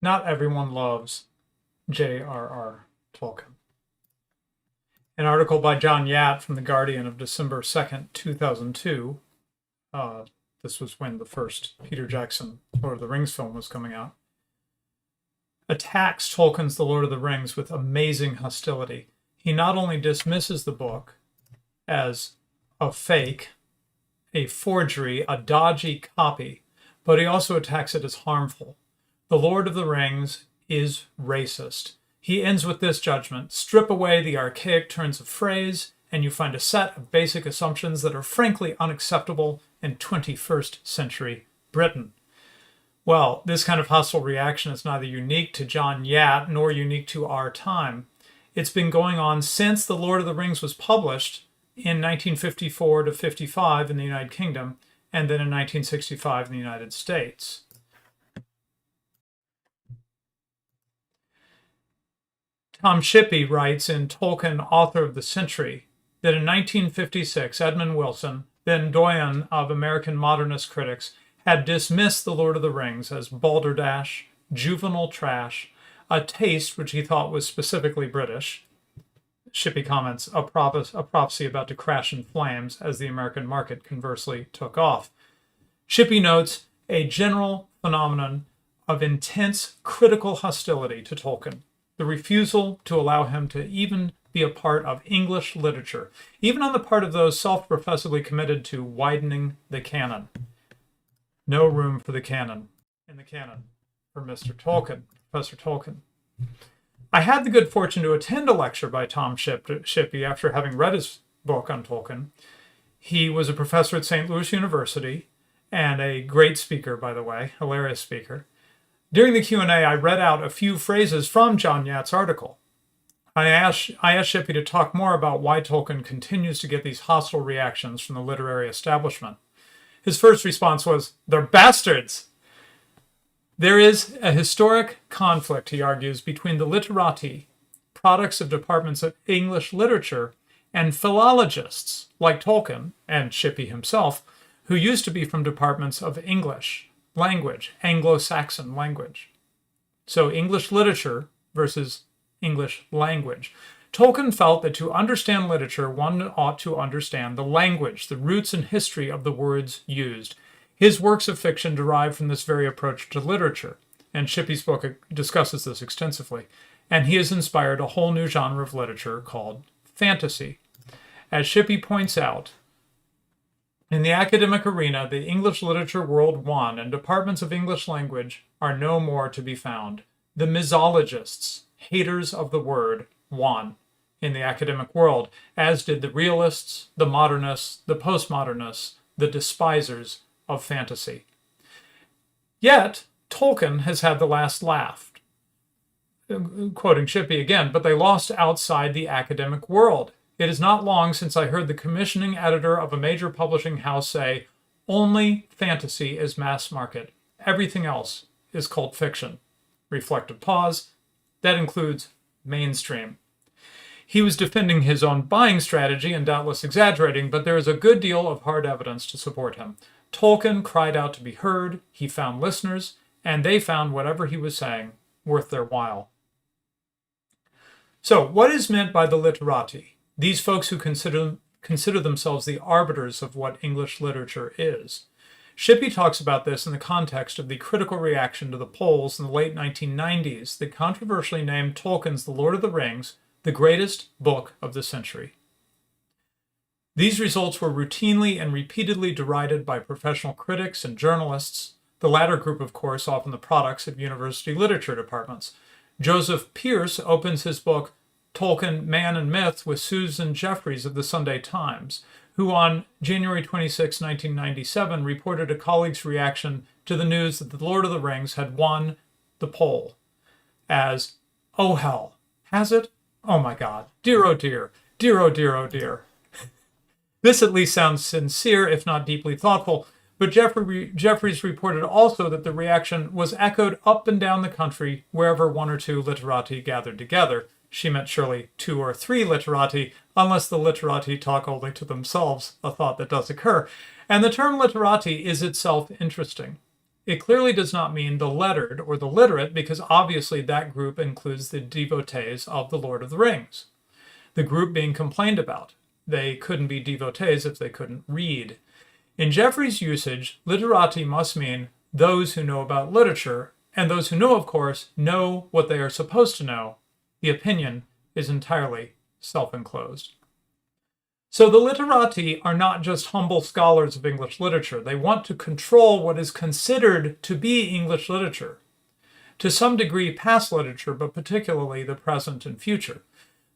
Not everyone loves J.R.R. Tolkien. An article by John Yatt from The Guardian of December 2nd, 2002. This was when the first Peter Jackson Lord of the Rings film was coming out. Attacks Tolkien's The Lord of the Rings with amazing hostility. He not only dismisses the book as a fake, a forgery, a dodgy copy, but he also attacks it as harmful. The Lord of the Rings is racist. He ends with this judgment: strip away the archaic turns of phrase, and you find a set of basic assumptions that are frankly unacceptable in 21st century Britain. Well, this kind of hostile reaction is neither unique to John Yatt nor unique to our time. It's been going on since The Lord of the Rings was published in 1954 to 55 in the United Kingdom, and then in 1965 in the United States. Tom Shippey writes in Tolkien, Author of the Century, that in 1956, Edmund Wilson, then doyen of American modernist critics, had dismissed The Lord of the Rings as balderdash, juvenile trash, a taste which he thought was specifically British. Shippey comments, a prophecy about to crash in flames as the American market conversely took off. Shippey notes a general phenomenon of intense critical hostility to Tolkien, the refusal to allow him to even be a part of English literature, even on the part of those self-professedly committed to widening the canon. No room for the canon in the canon for Mr. Tolkien, Professor Tolkien. I had the good fortune to attend a lecture by Tom Shippey after having read his book on Tolkien. He was a professor at St. Louis University and a great speaker, by the way, hilarious speaker. During the Q&A, I read out a few phrases from John Yatt's article. I asked Shippey to talk more about why Tolkien continues to get these hostile reactions from the literary establishment. His first response was, "They're bastards." There is a historic conflict, he argues, between the literati, products of departments of English literature, and philologists, like Tolkien and Shippey himself, who used to be from departments of English language, Anglo-Saxon language. So English literature versus English language. Tolkien felt that to understand literature, one ought to understand the language, the roots and history of the words used. His works of fiction derive from this very approach to literature, and Shippey's book discusses this extensively. And he has inspired a whole new genre of literature called fantasy. As Shippey points out, in the academic arena, the English literature world won, and departments of English language are no more to be found. The misologists, haters of the word, won in the academic world, as did the realists, the modernists, the postmodernists, the despisers of fantasy. Yet, Tolkien has had the last laugh. Quoting Shippey again, but they lost outside the academic world. It is not long since I heard the commissioning editor of a major publishing house say, "Only fantasy is mass market. Everything else is cult fiction." Reflective pause. That includes mainstream. He was defending his own buying strategy and doubtless exaggerating, but there is a good deal of hard evidence to support him. Tolkien cried out to be heard, he found listeners, and they found whatever he was saying worth their while. So, what is meant by the literati? These folks who consider themselves the arbiters of what English literature is. Shippey talks about this in the context of the critical reaction to the polls in the late 1990s that controversially named Tolkien's The Lord of the Rings the greatest book of the century. These results were routinely and repeatedly derided by professional critics and journalists, the latter group, of course, often the products of university literature departments. Joseph Pierce opens his book Tolkien, Man and Myth with Susan Jeffries of the Sunday Times, who on January 26, 1997, reported a colleague's reaction to the news that The Lord of the Rings had won the poll as, "Oh hell, has it? Oh my God, dear oh dear, dear oh dear oh dear." This at least sounds sincere, if not deeply thoughtful, but Jeffries reported also that the reaction was echoed up and down the country wherever one or two literati gathered together. She meant surely 2 or 3 literati, unless the literati talk only to themselves, a thought that does occur. And the term literati is itself interesting. It clearly does not mean the lettered or the literate, because obviously that group includes the devotees of the Lord of the Rings, the group being complained about. They couldn't be devotees if they couldn't read. In Jeffrey's usage, literati must mean those who know about literature, and those who know, of course, know what they are supposed to know. The opinion is entirely self-enclosed. So the literati are not just humble scholars of English literature. They want to control what is considered to be English literature. To some degree, past literature, but particularly the present and future.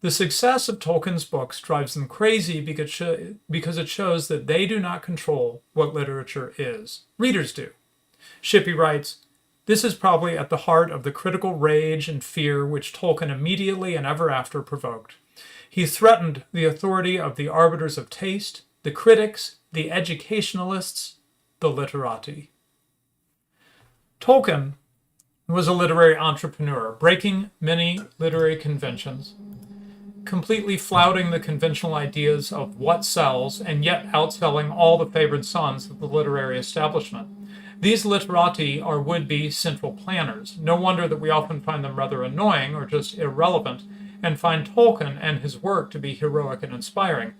The success of Tolkien's books drives them crazy because it shows that they do not control what literature is. Readers do. Shippey writes, "This is probably at the heart of the critical rage and fear which Tolkien immediately and ever after provoked. He threatened the authority of the arbiters of taste, the critics, the educationalists, the literati." Tolkien was a literary entrepreneur, breaking many literary conventions, completely flouting the conventional ideas of what sells, and yet outselling all the favored sons of the literary establishment. These literati are would-be central planners. No wonder that we often find them rather annoying or just irrelevant, and find Tolkien and his work to be heroic and inspiring.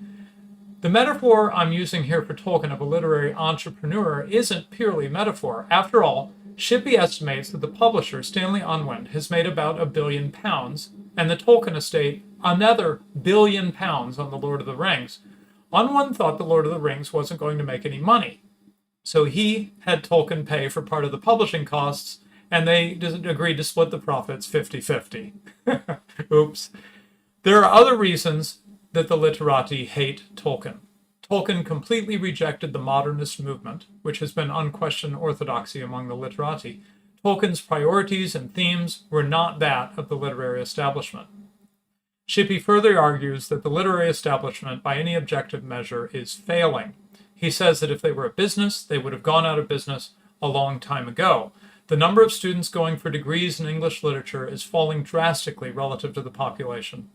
The metaphor I'm using here for Tolkien of a literary entrepreneur isn't purely metaphor. After all, Shippey estimates that the publisher, Stanley Unwin, has made about £1 billion, and the Tolkien estate another £1 billion on The Lord of the Rings. Unwin thought The Lord of the Rings wasn't going to make any money, so he had Tolkien pay for part of the publishing costs, and they agreed to split the profits 50-50. Oops. There are other reasons that the literati hate Tolkien. Tolkien completely rejected the modernist movement, which has been unquestioned orthodoxy among the literati. Tolkien's priorities and themes were not that of the literary establishment. Shippey further argues that the literary establishment, by any objective measure, is failing. He says that if they were a business, they would have gone out of business a long time ago. The number of students going for degrees in English literature is falling drastically relative to the population.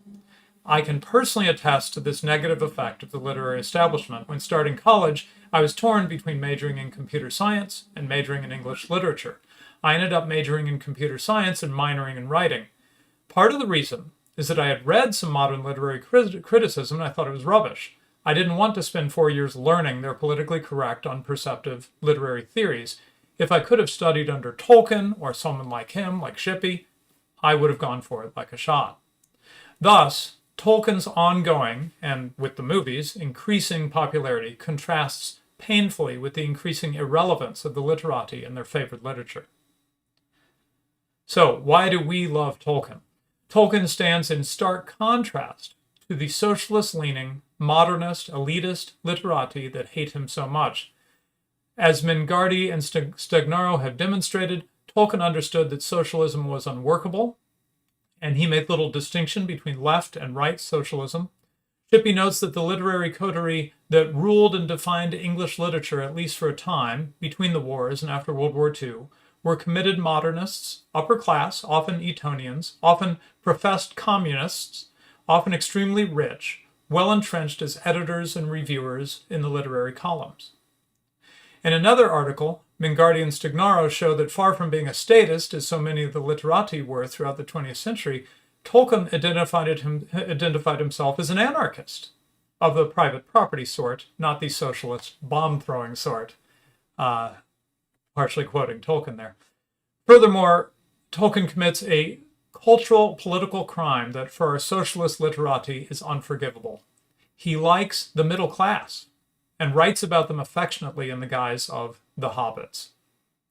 I can personally attest to this negative effect of the literary establishment. When starting college, I was torn between majoring in computer science and majoring in English literature. I ended up majoring in computer science and minoring in writing. Part of the reason is that I had read some modern literary criticism and I thought it was rubbish. I didn't want to spend 4 years learning their politically correct, unperceptive literary theories. If I could have studied under Tolkien or someone like him, like Shippey, I would have gone for it like a shot. Thus, Tolkien's ongoing, and with the movies, increasing popularity contrasts painfully with the increasing irrelevance of the literati and their favorite literature. So, why do we love Tolkien? Tolkien stands in stark contrast to the socialist-leaning, modernist, elitist literati that hate him so much. As Mingardi and Stagnaro have demonstrated, Tolkien understood that socialism was unworkable, and he made little distinction between left and right socialism. Shippey notes that the literary coterie that ruled and defined English literature, at least for a time, between the wars and after World War II, were committed modernists, upper class, often Etonians, often professed communists, often extremely rich, well entrenched as editors and reviewers in the literary columns. In another article, Mingardi and Stagnaro show that far from being a statist, as so many of the literati were throughout the 20th century, Tolkien identified himself as an anarchist of the private property sort, not the socialist bomb-throwing sort. Partially quoting Tolkien there. Furthermore, Tolkien commits a cultural political crime that for our socialist literati is unforgivable. He likes the middle class and writes about them affectionately in the guise of the hobbits.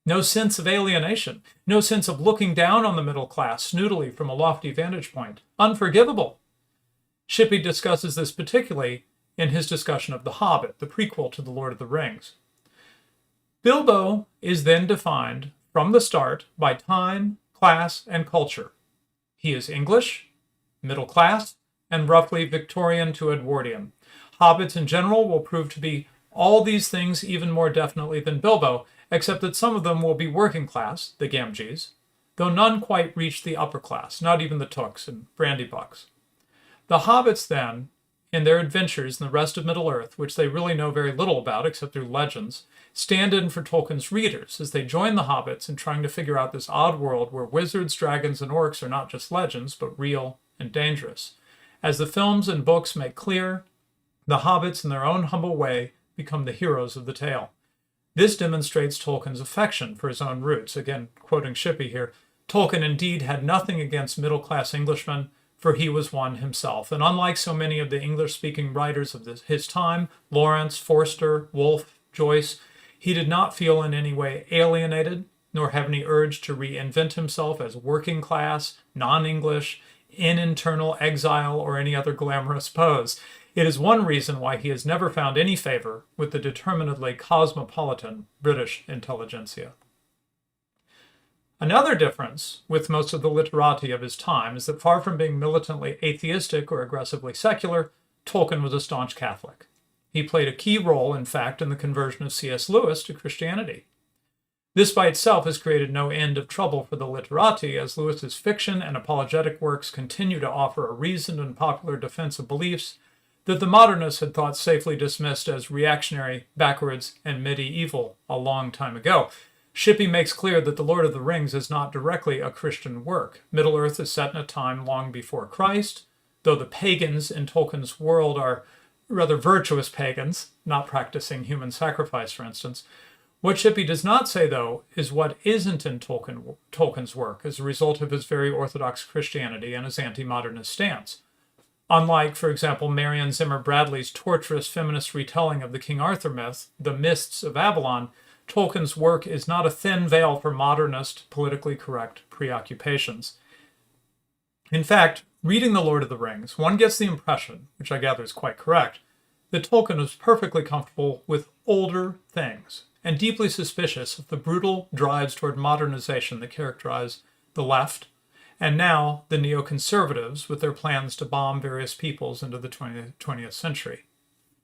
No sense of alienation, no sense of looking down on the middle class snootily from a lofty vantage point. Unforgivable. Shippey discusses this particularly in his discussion of The Hobbit, the prequel to The Lord of the Rings. Bilbo is then defined from the start by time, class, and culture. He is English, middle class, and roughly Victorian to Edwardian. Hobbits in general will prove to be all these things even more definitely than Bilbo, except that some of them will be working class, the Gamgees, though none quite reach the upper class, not even the Tooks and Brandybucks. The Hobbits, then, in their adventures in the rest of Middle-earth, which they really know very little about except through legends, stand in for Tolkien's readers as they join the hobbits in trying to figure out this odd world where wizards, dragons, and orcs are not just legends, but real and dangerous. As the films and books make clear, the hobbits, in their own humble way, become the heroes of the tale. This demonstrates Tolkien's affection for his own roots. Again, quoting Shippey here, Tolkien indeed had nothing against middle-class Englishmen, for he was one himself. And unlike so many of the English-speaking writers of his time, Lawrence, Forster, Woolf, Joyce, he did not feel in any way alienated, nor have any urge to reinvent himself as working class, non-English, in internal exile, or any other glamorous pose. It is one reason why he has never found any favor with the determinedly cosmopolitan British intelligentsia. Another difference with most of the literati of his time is that far from being militantly atheistic or aggressively secular, Tolkien was a staunch Catholic. He played a key role, in fact, in the conversion of C.S. Lewis to Christianity. This by itself has created no end of trouble for the literati, as Lewis's fiction and apologetic works continue to offer a reasoned and popular defense of beliefs that the modernists had thought safely dismissed as reactionary, backwards, and medieval a long time ago. Shippey makes clear that The Lord of the Rings is not directly a Christian work. Middle-earth is set in a time long before Christ, though the pagans in Tolkien's world are rather virtuous pagans, not practicing human sacrifice, for instance. What Shippey does not say, though, is what isn't in Tolkien's work as a result of his very orthodox Christianity and his anti-modernist stance. Unlike, for example, Marion Zimmer Bradley's torturous feminist retelling of the King Arthur myth, The Mists of Avalon, Tolkien's work is not a thin veil for modernist, politically correct preoccupations. In fact, reading The Lord of the Rings, one gets the impression, which I gather is quite correct, that Tolkien was perfectly comfortable with older things and deeply suspicious of the brutal drives toward modernization that characterize the left, and now the neoconservatives with their plans to bomb various peoples into the 20th century.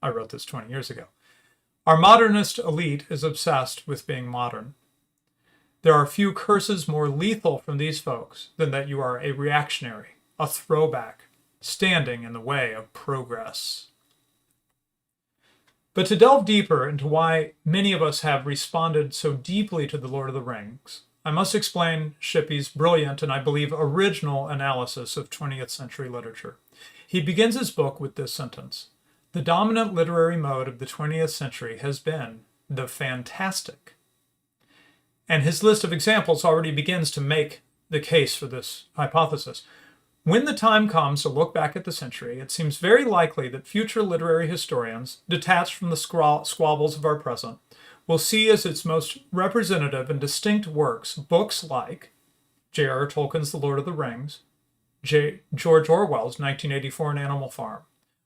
I wrote this 20 years ago. Our modernist elite is obsessed with being modern. There are few curses more lethal from these folks than that you are a reactionary, a throwback, standing in the way of progress. But to delve deeper into why many of us have responded so deeply to The Lord of the Rings, I must explain Shippey's brilliant and I believe original analysis of 20th century literature. He begins his book with this sentence: "The dominant literary mode of the 20th century has been the fantastic." And his list of examples already begins to make the case for this hypothesis. When the time comes to look back at the century, it seems very likely that future literary historians, detached from the squabbles of our present, will see as its most representative and distinct works books like J.R.R. Tolkien's The Lord of the Rings, George Orwell's 1984 An Animal Farm,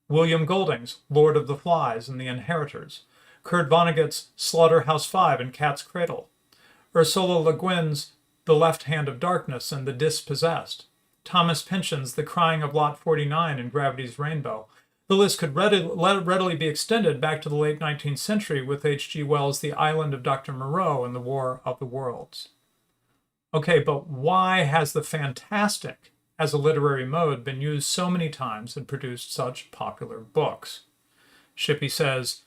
William Golding's Lord of the Flies and the Inheritors, Kurt Vonnegut's Slaughterhouse-Five and Cat's Cradle, Ursula Le Guin's The Left Hand of Darkness and The Dispossessed, Thomas Pynchon's The Crying of Lot 49 and Gravity's Rainbow. The list could readily be extended back to the late 19th century with H.G. Wells' The Island of Dr. Moreau and The War of the Worlds. Okay, but why has the fantastic as a literary mode been used so many times and produced such popular books? Shippey says,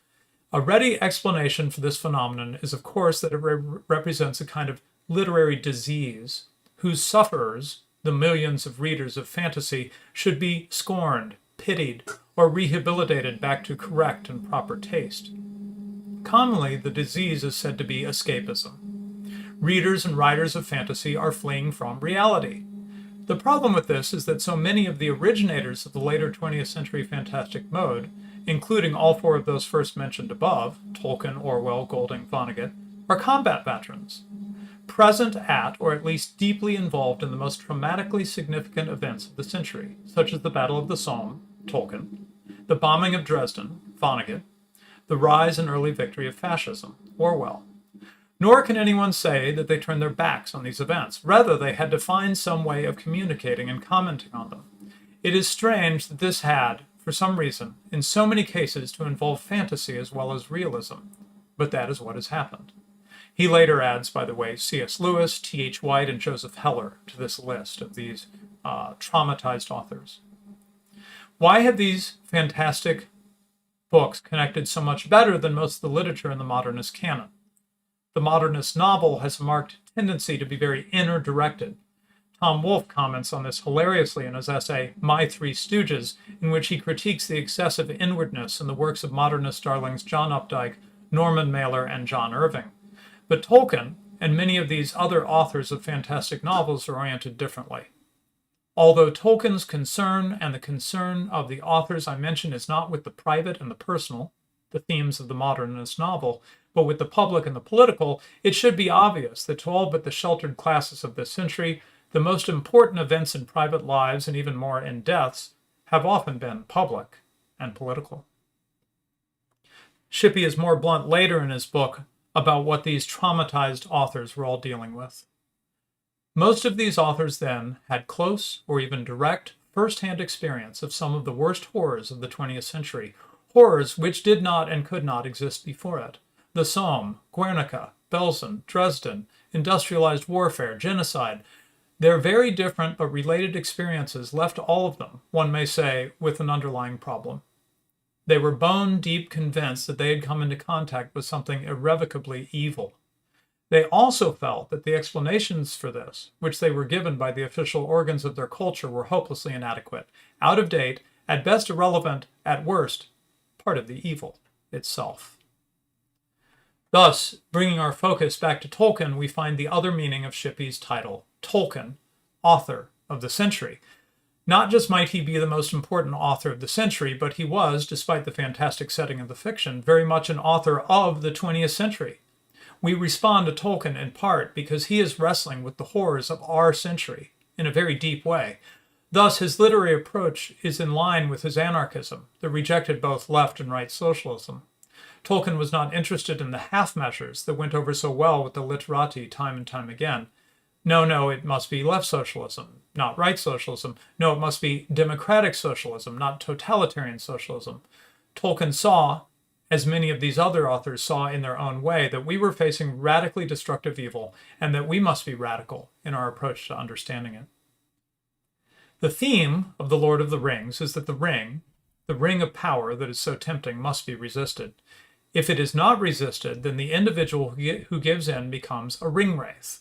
a ready explanation for this phenomenon is, of course, that it represents a kind of literary disease whose sufferers, the millions of readers of fantasy, should be scorned, pitied, or rehabilitated back to correct and proper taste. Commonly, the disease is said to be escapism. Readers and writers of fantasy are fleeing from reality. The problem with this is that so many of the originators of the later 20th century fantastic mode, including all four of those first mentioned above, Tolkien, Orwell, Golding, Vonnegut, are combat veterans, present at, or at least deeply involved in the most traumatically significant events of the century, such as the Battle of the Somme, Tolkien, the bombing of Dresden, Vonnegut, the rise and early victory of fascism, Orwell. Nor can anyone say that they turned their backs on these events. Rather, they had to find some way of communicating and commenting on them. It is strange that this had, for some reason, in so many cases to involve fantasy as well as realism, but that is what has happened. He later adds, by the way, C.S. Lewis, T.H. White, and Joseph Heller to this list of these traumatized authors. Why have these fantastic books connected so much better than most of the literature in the modernist canon? The modernist novel has a marked tendency to be very inner-directed. Tom Wolfe comments on this hilariously in his essay, My Three Stooges, in which he critiques the excessive inwardness in the works of modernist darlings John Updike, Norman Mailer, and John Irving. But Tolkien, and many of these other authors of fantastic novels, are oriented differently. Although Tolkien's concern and the concern of the authors I mentioned is not with the private and the personal, the themes of the modernist novel, but with the public and the political, it should be obvious that to all but the sheltered classes of this century, the most important events in private lives, and even more in deaths, have often been public and political. Shippey is more blunt later in his book about what these traumatized authors were all dealing with. Most of these authors then had close or even direct first-hand experience of some of the worst horrors of the 20th century, horrors which did not and could not exist before it. The Somme, Guernica, Belsen, Dresden, industrialized warfare, genocide. Their very different but related experiences left all of them, one may say, with an underlying problem. They were bone-deep convinced that they had come into contact with something irrevocably evil. They also felt that the explanations for this, which they were given by the official organs of their culture, were hopelessly inadequate, out of date, at best irrelevant, at worst, part of the evil itself. Thus, bringing our focus back to Tolkien, we find the other meaning of Shippey's title, Tolkien, author of the century. Not just might he be the most important author of the century, but he was, despite the fantastic setting of the fiction, very much an author of the 20th century. We respond to Tolkien in part because he is wrestling with the horrors of our century in a very deep way. Thus, his literary approach is in line with his anarchism that rejected both left and right socialism. Tolkien was not interested in the half measures that went over so well with the Literati time and time again. No, it must be left socialism, not right socialism. No, it must be democratic socialism, not totalitarian socialism. Tolkien saw, as many of these other authors saw in their own way, that we were facing radically destructive evil and that we must be radical in our approach to understanding it. The theme of The Lord of the Rings is that the ring of power that is so tempting, must be resisted. If it is not resisted, then the individual who gives in becomes a ring wraith.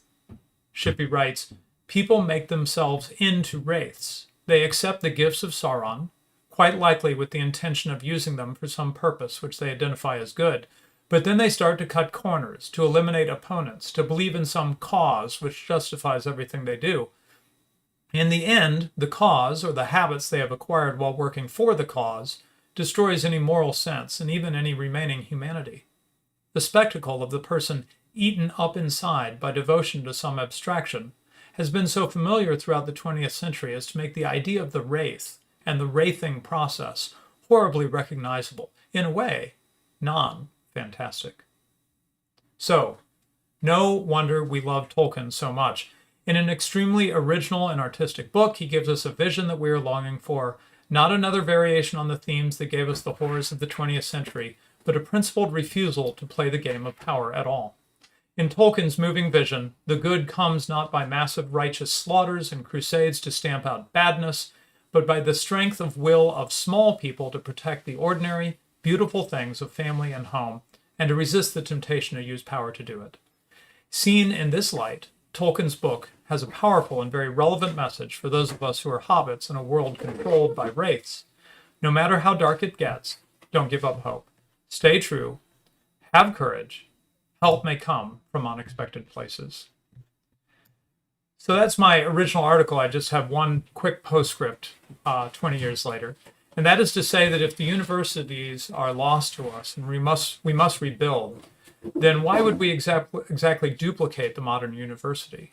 Shippey writes, people make themselves into wraiths. They accept the gifts of Sauron, quite likely with the intention of using them for some purpose which they identify as good, but then they start to cut corners, to eliminate opponents, to believe in some cause which justifies everything they do. In the end, the cause, or the habits they have acquired while working for the cause, destroys any moral sense and even any remaining humanity. The spectacle of the person eaten up inside by devotion to some abstraction has been so familiar throughout the 20th century as to make the idea of the wraith and the wraithing process horribly recognizable, in a way, non-fantastic. So, no wonder we love Tolkien so much. In an extremely original and artistic book, he gives us a vision that we are longing for, not another variation on the themes that gave us the horrors of the 20th century, but a principled refusal to play the game of power at all. In Tolkien's moving vision, the good comes not by massive righteous slaughters and crusades to stamp out badness, but by the strength of will of small people to protect the ordinary, beautiful things of family and home, and to resist the temptation to use power to do it. Seen in this light, Tolkien's book has a powerful and very relevant message for those of us who are hobbits in a world controlled by wraiths. No matter how dark it gets, don't give up hope. Stay true, have courage, help may come from unexpected places. So that's my original article. I just have one quick postscript 20 years later. And that is to say that if the universities are lost to us and we must rebuild, then why would we exactly duplicate the modern university?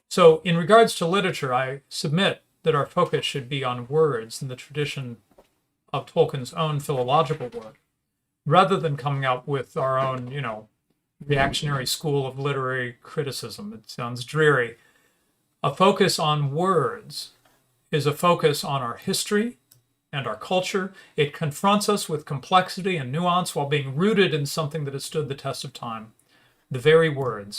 So in regards to literature, I submit that our focus should be on words in the tradition of Tolkien's own philological work, rather than coming up with our own, reactionary school of literary criticism. It sounds dreary. A focus on words is a focus on our history and our culture. It confronts us with complexity and nuance while being rooted in something that has stood the test of time, the very words